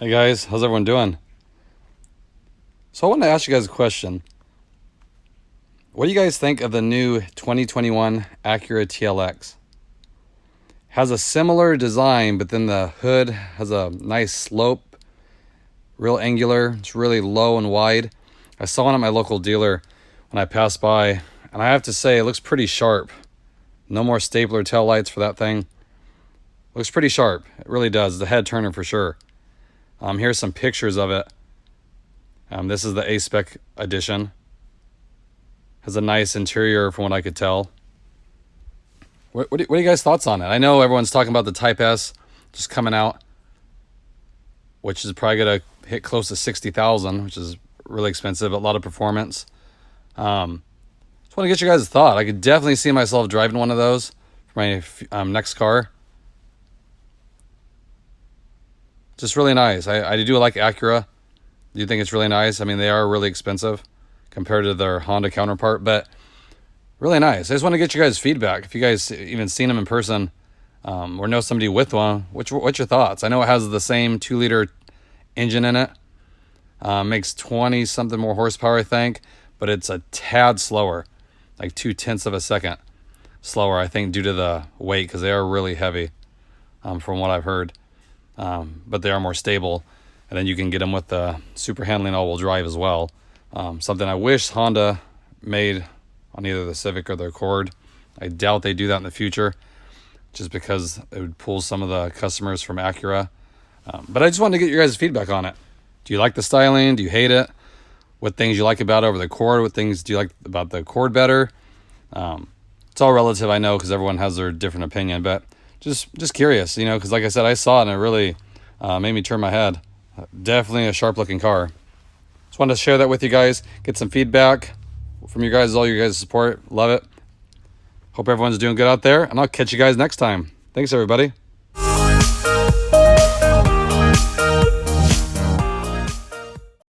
Hey guys, how's everyone doing? So I want to ask you guys a question. What do you guys think of the new 2021 Acura TLX? Has a similar design, but then the hood has a nice slope, real angular. It's really low and wide. I saw one at my local dealer when I passed by, and I have to say it looks pretty sharp. No more stapler tail lights for that thing. Looks pretty sharp. It really does. The head turner for sure. Here's some pictures of it. This is the A-Spec edition. Has a nice interior from what I could tell. What are you guys' thoughts on it? I know everyone's talking about the Type S just coming out, which is probably going to hit close to 60,000, which is really expensive, a lot of performance. Just want to get you guys' thought. I could definitely see myself driving one of those for my next car. Just really nice. I do like Acura. I do think it's really nice. I mean, they are really expensive compared to their Honda counterpart, but really nice. I just want to get you guys' feedback. If you guys even seen them in person or know somebody with one, what's your thoughts? I know it has the same 2-liter engine in it. Makes 20 something more horsepower, I think, but it's a tad slower, like 0.2 of a second slower, I think, due to the weight, because they are really heavy from what I've heard. But they are more stable, and then you can get them with the super handling all-wheel drive as well. Something I wish Honda made on either the Civic or the Accord. I doubt they do that in the future, just because it would pull some of the customers from Acura. But I just wanted to get your guys' feedback on it. Do you like the styling? Do you hate it? What things you like about it over the Accord? What things do you like about the Accord better? It's all relative, I know, because everyone has their different opinion, but just curious, because like I said, I saw it and it really made me turn my head. Definitely a sharp looking car. Just wanted to share that with you guys, get some feedback from you guys, all your guys' support. Love it. Hope everyone's doing good out there, and I'll catch you guys next time. Thanks, everybody.